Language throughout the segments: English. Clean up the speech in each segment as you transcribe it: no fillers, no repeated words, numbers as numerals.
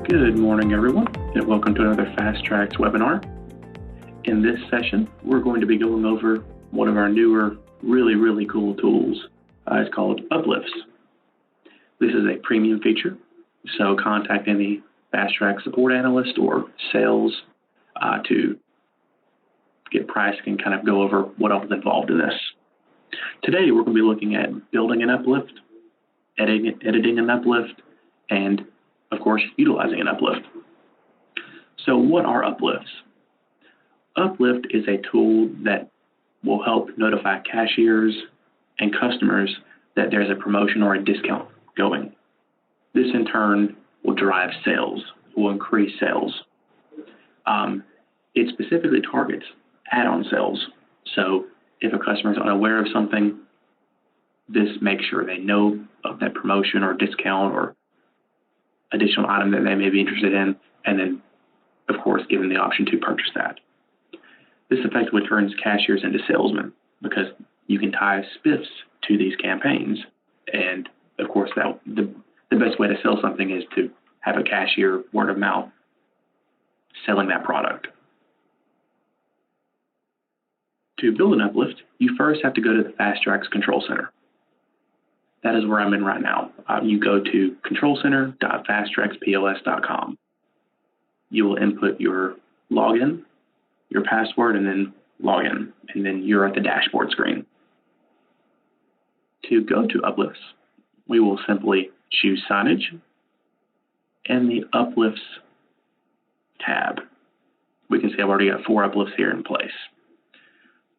Good morning, everyone, and welcome to another FTx webinar. In this session, we're going to be going over one of our newer, really cool tools. It's called Uplifts. This is a premium feature, so contact any FTx support analyst or sales to get pricing and kind of go over what all is involved in this. Today, we're going to be looking at building an uplift, editing an uplift, and of course, utilizing an uplift. So what are uplifts? Uplift is a tool that will help notify cashiers and customers that there's a promotion or a discount going. This in turn will drive sales, will increase sales. It specifically targets add-on sales. So if a customer is unaware of something, this makes sure they know of that promotion or discount or additional item that they may be interested in, and then, of course, give them the option to purchase that. This effectively turns cashiers into salesmen because you can tie spiffs to these campaigns. And, of course, the best way to sell something is to have a cashier word of mouth selling that product. To build an uplift, you first have to go to the FTx Control Center. That is where I'm in right now. You go to controlcenter.ftxpos.com. You will input your login, your password, and then login, and then you're at the dashboard screen. To go to Uplifts, we will simply choose Signage and the Uplifts tab. We can see I've already got 4 uplifts here in place.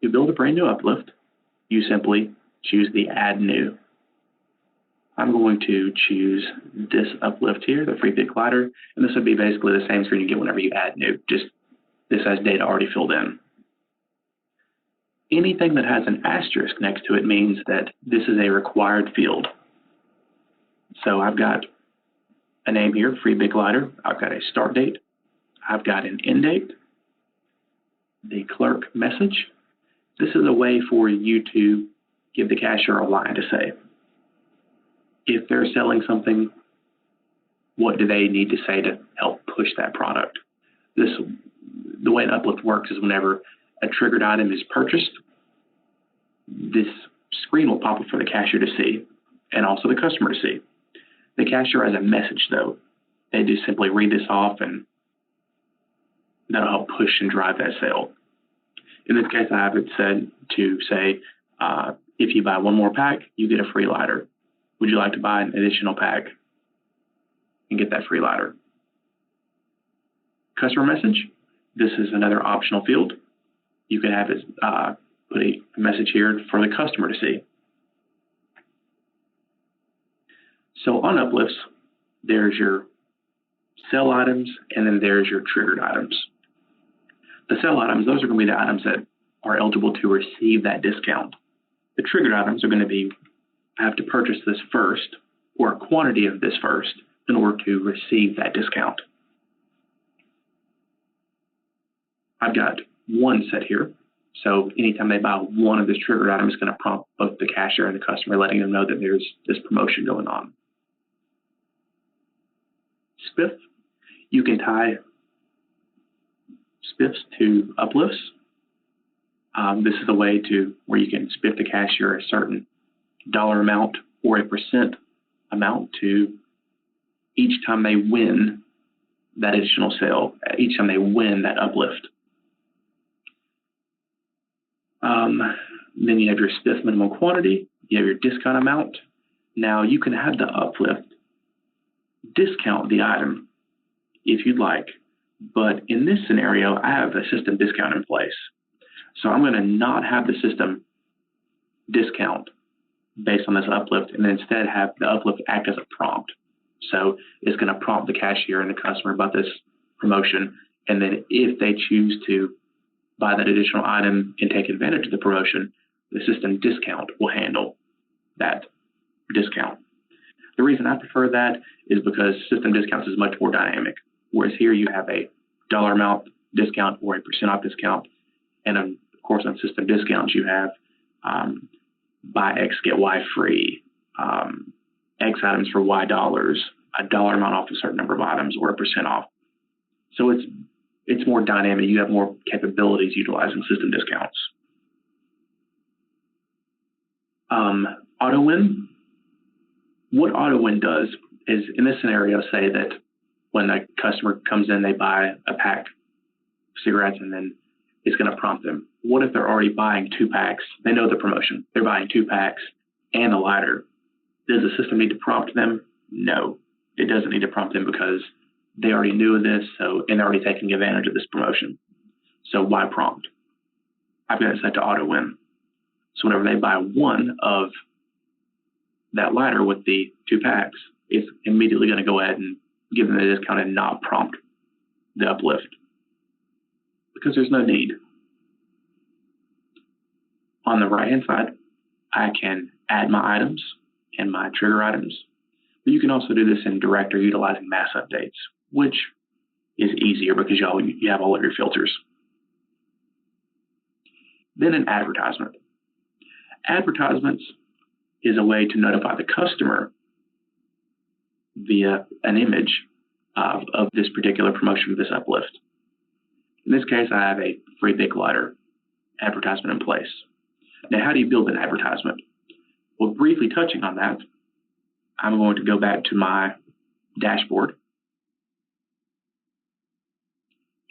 To build a brand new uplift, you simply choose the Add New. I'm going to choose this uplift here, the free big glider, and this would be basically the same screen you get whenever you add new, just this has data already filled in. Anything that has an asterisk next to it means that this is a required field. So I've got a name here, free big glider. I've got a start date. I've got an end date, the clerk message. This is a way for you to give the cashier a line to say. If they're selling something, what do they need to say to help push that product? The way an uplift works is whenever a triggered item is purchased, this screen will pop up for the cashier to see and also the customer to see. The cashier has a message, though. They just simply read this off, and that'll help push and drive that sale. In this case, I have it said to say, if you buy one more pack, you get a free lighter. Would you like to buy an additional pack and get that free lighter? Customer message. This is another optional field. You can have it put a message here for the customer to see. So on uplifts, there's your sell items, and then there's your triggered items. The sell items, those are going to be the items that are eligible to receive that discount. The triggered items are going to be have to purchase this first, or a quantity of this first, in order to receive that discount. I've got one set here, so anytime they buy one of this triggered item, it's going to prompt both the cashier and the customer, letting them know that there's this promotion going on. Spiff, you can tie spiffs to uplifts. This is a way where you can spiff the cashier a certain dollar amount or a percent amount to each time they win that additional sale, each time they win that uplift. Then you have your spiff minimum quantity, you have your discount amount. Now you can have the uplift discount the item if you'd like, but in this scenario, I have a system discount in place. So I'm going to not have the system discount based on this uplift, and then instead have the uplift act as a prompt. So it's going to prompt the cashier and the customer about this promotion, and then if they choose to buy that additional item and take advantage of the promotion, the system discount will handle that discount. The reason I prefer that is because system discounts is much more dynamic, whereas here you have a dollar amount discount or a percent off discount, and of course on system discounts you have buy X, get Y free, X items for Y dollars, a dollar amount off a certain number of items or a % off. So it's more dynamic. You have more capabilities utilizing system discounts. Auto win. What auto win does is, in this scenario, say that when a customer comes in, they buy a pack of cigarettes, and then it's going to prompt them. What if they're already buying 2 packs? They know the promotion. They're buying 2 packs and a lighter. Does the system need to prompt them? No, it doesn't need to prompt them because they already knew of this, and they're already taking advantage of this promotion. So why prompt? I've got it set to auto win. So whenever they buy 1 of that lighter with the 2 packs, it's immediately going to go ahead and give them the discount and not prompt the uplift because there's no need. On the right-hand side, I can add my items and my trigger items. But you can also do this in Director utilizing mass updates, which is easier because you have all of your filters. Then an advertisement. Advertisements is a way to notify the customer via an image of this particular promotion, this uplift. In this case, I have a free big lighter advertisement in place. Now, how do you build an advertisement? Well, briefly touching on that, I'm going to go back to my dashboard.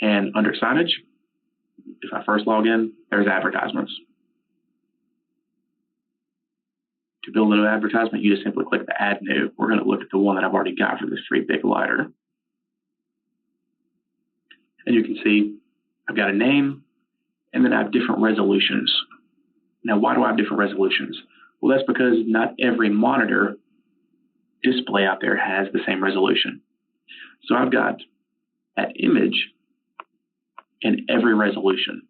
And under signage, if I first log in, there's advertisements. To build a new advertisement, you just simply click the Add New. We're going to look at the one that I've already got for this free big lighter. And you can see I've got a name, and then I have different resolutions. Now, why do I have different resolutions? Well, that's because not every monitor display out there has the same resolution. So I've got that image in every resolution.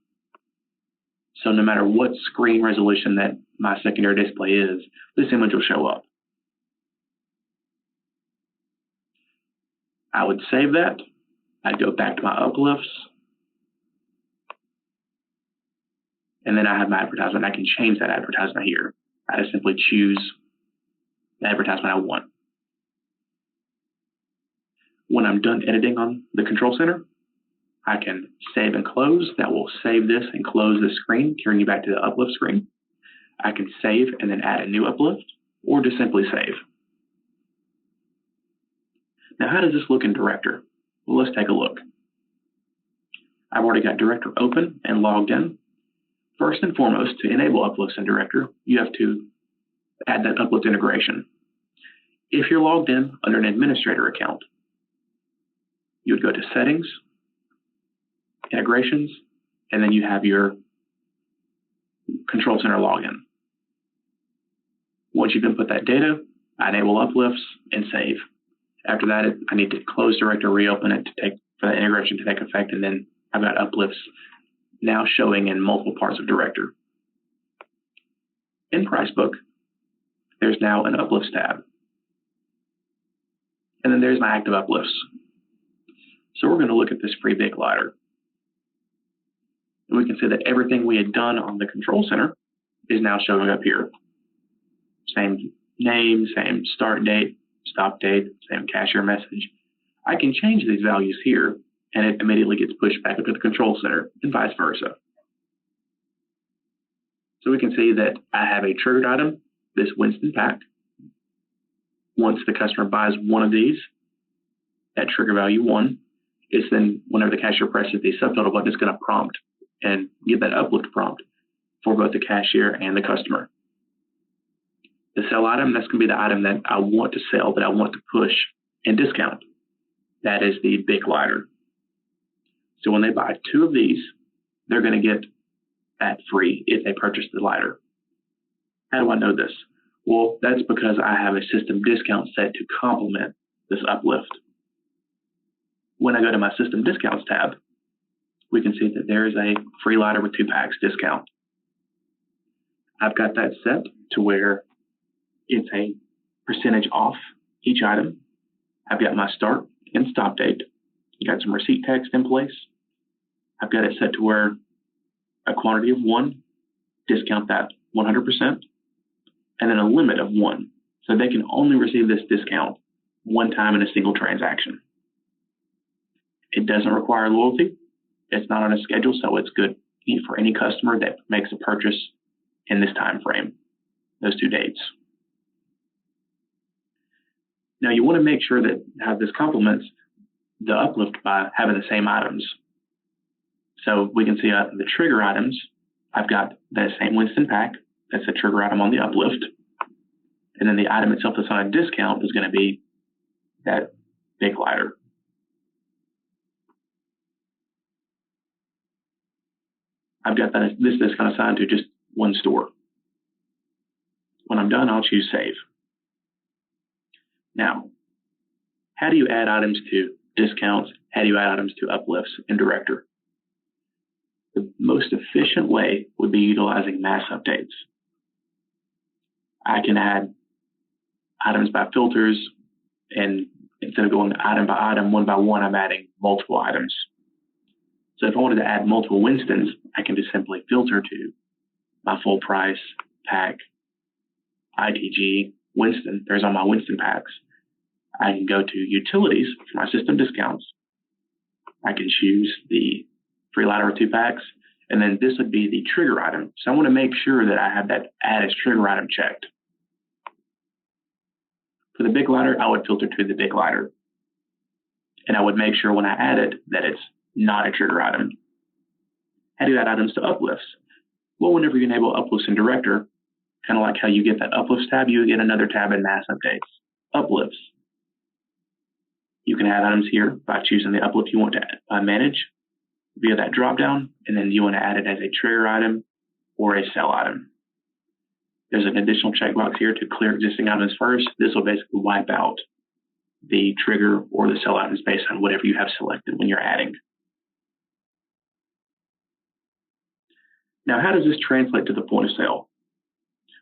So no matter what screen resolution that my secondary display is, this image will show up. I would save that. I'd go back to my uplifts. And then I have my advertisement. I can change that advertisement here. I just simply choose the advertisement I want. When I'm done editing on the control center, I can save and close. That will save this and close the screen, carrying you back to the uplift screen. I can save and then add a new uplift, or just simply save. Now, how does this look in Director? Well, let's take a look. I've already got Director open and logged in. First and foremost, to enable uplifts in Director, you have to add that uplift integration. If you're logged in under an administrator account, you would go to Settings, Integrations, and then you have your Control Center login. Once you've input that data, I enable uplifts and save. After that, I need to close Director, reopen it for that integration to take effect, and then I've got uplifts now showing in multiple parts of Director. In Pricebook, there's now an Uplifts tab. And then there's my active uplifts. So we're going to look at this free big lighter. And we can see that everything we had done on the control center is now showing up here. Same name, same start date, stop date, same cashier message. I can change these values here, and it immediately gets pushed back up to the control center, and vice versa. So we can see that I have a triggered item, this Winston pack. Once the customer buys one of these, at trigger value 1, it's then whenever the cashier presses the subtotal button, it's going to prompt and give that uplift prompt for both the cashier and the customer. The sell item, that's going to be the item that I want to sell, that I want to push and discount. That is the big lighter. So when they buy 2 of these, they're going to get that free if they purchase the lighter. How do I know this? Well, that's because I have a system discount set to complement this uplift. When I go to my system discounts tab, we can see that there is a free lighter with 2 packs discount. I've got that set to where it's a percentage off each item. I've got my start and stop date. Got some receipt text in place. I've got it set to where a quantity of 1, discount that 100%, and then a limit of 1. So they can only receive this discount one time in a single transaction. It doesn't require loyalty. It's not on a schedule, so it's good for any customer that makes a purchase in this time frame, those 2 dates. Now you want to make sure that how this complements the uplift by having the same items. So we can see the trigger items. I've got that same Winston pack. That's a trigger item on the uplift. And then the item itself that's on a discount is going to be that big glider. I've got this discount assigned to just one store. When I'm done, I'll choose Save. Now, how do you add items to discounts? How do you add items to uplifts in Director? The most efficient way would be utilizing mass updates. I can add items by filters, and instead of going item by item, one by one, I'm adding multiple items. So if I wanted to add multiple Winstons, I can just simply filter to my full price pack, ITG, Winston. There's all my Winston packs. I can go to utilities for my system discounts. I can choose the free ladder of 2 packs, and then this would be the trigger item. So I want to make sure that I have that add as trigger item checked. For the big ladder, I would filter to the big ladder. And I would make sure when I add it that it's not a trigger item. How do you add items to uplifts? Well, whenever you enable uplifts in Director, kind of like how you get that uplifts tab, you get another tab in Mass Updates, Uplifts. You can add items here by choosing the uplift you want to manage via that dropdown, and then you want to add it as a trigger item or a sell item. There's an additional checkbox here to clear existing items first. This will basically wipe out the trigger or the sell items based on whatever you have selected when you're adding. Now, how does this translate to the point of sale?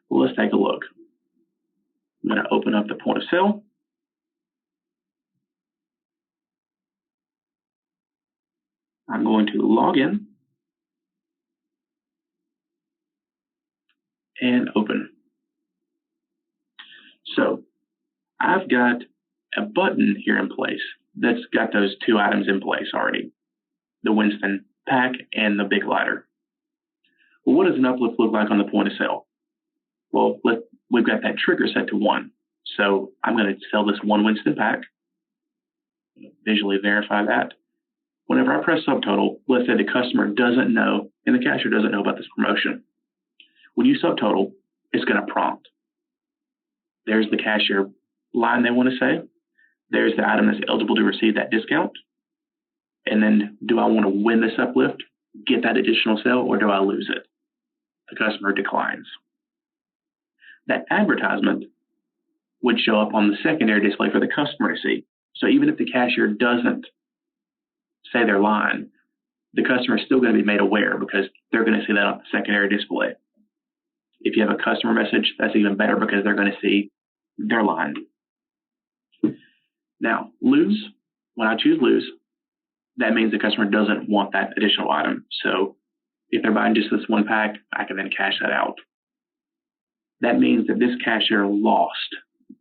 Well, let's take a look. I'm going to open up the point of sale. I'm going to log in and open. So I've got a button here in place that's got those 2 items in place already, the Winston pack and the big ladder. Well, what does an uplift look like on the point of sale? Well, we've got that trigger set to 1. So I'm going to sell this 1 Winston pack, visually verify that. Whenever I press subtotal, let's say the customer doesn't know and the cashier doesn't know about this promotion. When you subtotal, it's going to prompt. There's the cashier line they want to say. There's the item that's eligible to receive that discount. And then, do I want to win this uplift, get that additional sale, or do I lose it? The customer declines. That advertisement would show up on the secondary display for the customer to see. So even if the cashier doesn't say their line, the customer is still going to be made aware because they're going to see that on the secondary display. If you have a customer message, that's even better because they're going to see their line. Now, lose, when I choose lose, that means the customer doesn't want that additional item. So if they're buying just this 1 pack, I can then cash that out. That means that this cashier lost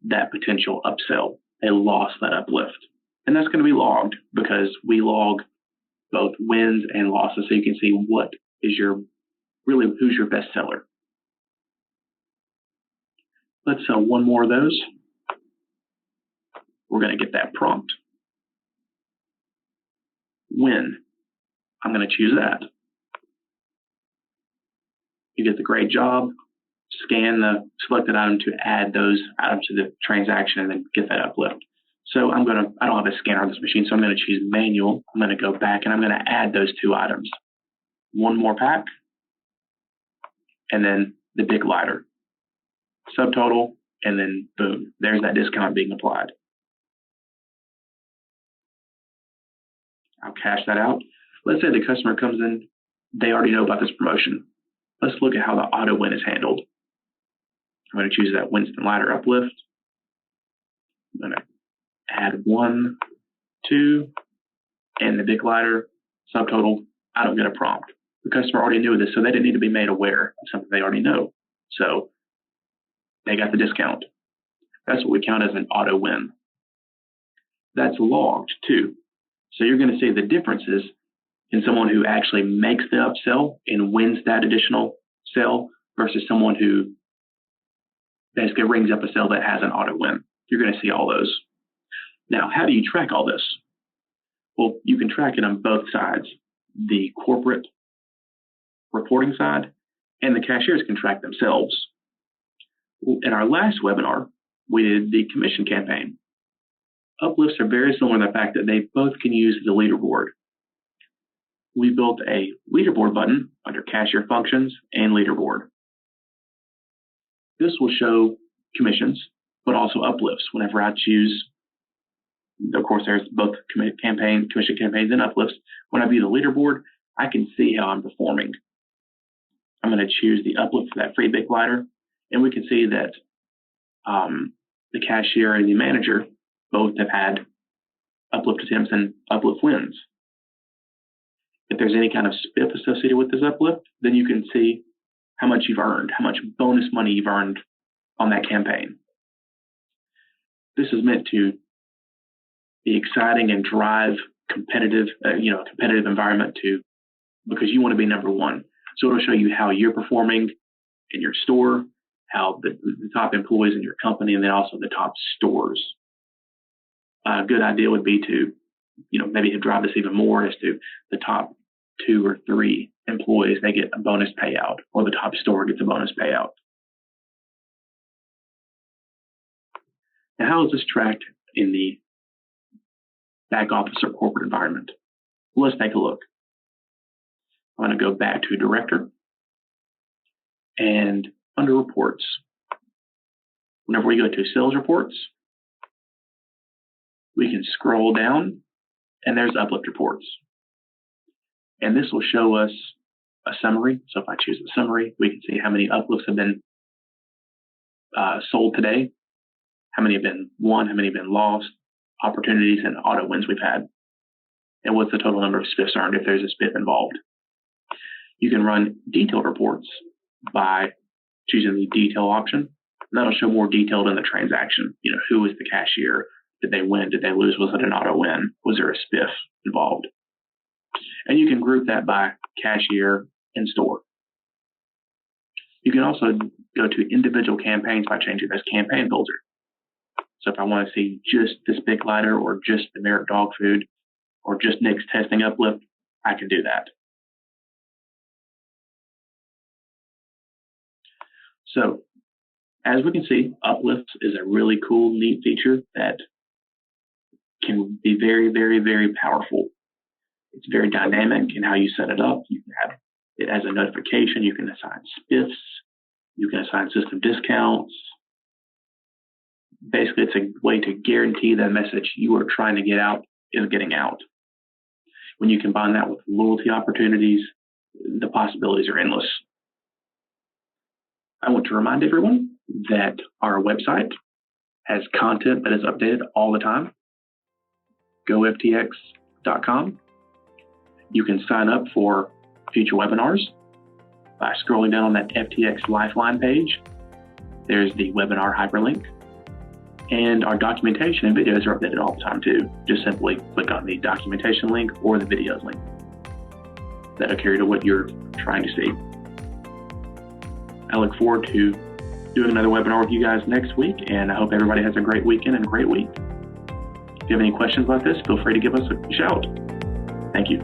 that potential upsell. They lost that uplift. And that's going to be logged because we log both wins and losses so you can see what is who's your best seller. Let's sell 1 more of those. We're going to get that prompt. Win. I'm going to choose that. You get the great job. Scan the selected item to add those items to the transaction and then get that uplift. So I don't have a scanner on this machine, so I'm going to choose manual. I'm going to go back and I'm going to add those 2 items. 1 more pack, and then the big ladder. Subtotal, and then boom, there's that discount being applied. I'll cash that out. Let's say the customer comes in, they already know about this promotion. Let's look at how the auto win is handled. I'm going to choose that Winston ladder uplift. I'm going to add 1, 2, and the big ladder, subtotal. I don't get a prompt. The customer already knew this, so they didn't need to be made aware of something they already know. So they got the discount. That's what we count as an auto win. that's logged too. So you're going to see the differences in someone who actually makes the upsell and wins that additional sell versus someone who basically rings up a sell that has an auto win. You're going to see all those. Now, how do you track all this? Well, you can track it on both sides, the corporate reporting side and the cashiers can track themselves. In our last webinar, we did the commission campaign. Uplifts are very similar in the fact that they both can use the leaderboard. We built a leaderboard button under cashier functions and leaderboard. This will show commissions, but also uplifts whenever I choose. Of course, there's both commission campaigns and uplifts. When I view the leaderboard, I can see how I'm performing. I'm going to choose the uplift for that free big glider, and we can see that the cashier and the manager both have had uplift attempts and uplift wins. If there's any kind of spiff associated with this uplift, then you can see how much you've earned, how much bonus money you've earned on that campaign. This is meant to be exciting and drive competitive environment because you want to be number one. So it'll show you how you're performing in your store, how the top employees in your company, and then also the top stores. A good idea would be to, maybe drive this even more as to the top 2 or 3 employees, they get a bonus payout, or the top store gets a bonus payout. Now, how is this tracked in the back office or corporate environment? Well, let's take a look. I'm going to go back to Director and under Reports. Whenever we go to Sales Reports, we can scroll down and there's Uplift Reports. And this will show us a summary. So if I choose a summary, we can see how many uplifts have been sold today, how many have been won, how many have been lost, opportunities and auto wins we've had, and what's the total number of spiffs earned if there's a spiff involved. You can run detailed reports by choosing the detail option. And that'll show more detailed in the transaction. Who was the cashier? Did they win? Did they lose? Was it an auto win? Was there a spiff involved? And you can group that by cashier and store. You can also go to individual campaigns by changing this campaign filter. So if I want to see just this big glider or just the Merrick dog food or just Nick's testing uplift, I can do that. So as we can see, Uplifts is a really cool, neat feature that can be very, very, very powerful. It's very dynamic in how you set it up. You can have it as a notification. You can assign spiffs. You can assign system discounts. Basically, it's a way to guarantee that message you are trying to get out is getting out. When you combine that with loyalty opportunities, the possibilities are endless. I want to remind everyone that our website has content that is updated all the time. Go FTx.com. You can sign up for future webinars by scrolling down on that FTx Lifeline page. There's the webinar hyperlink. And our documentation and videos are updated all the time too. Just simply click on the documentation link or the videos link. That'll carry to what you're trying to see. I look forward to doing another webinar with you guys next week, and I hope everybody has a great weekend and a great week. If you have any questions about this, feel free to give us a shout. Thank you.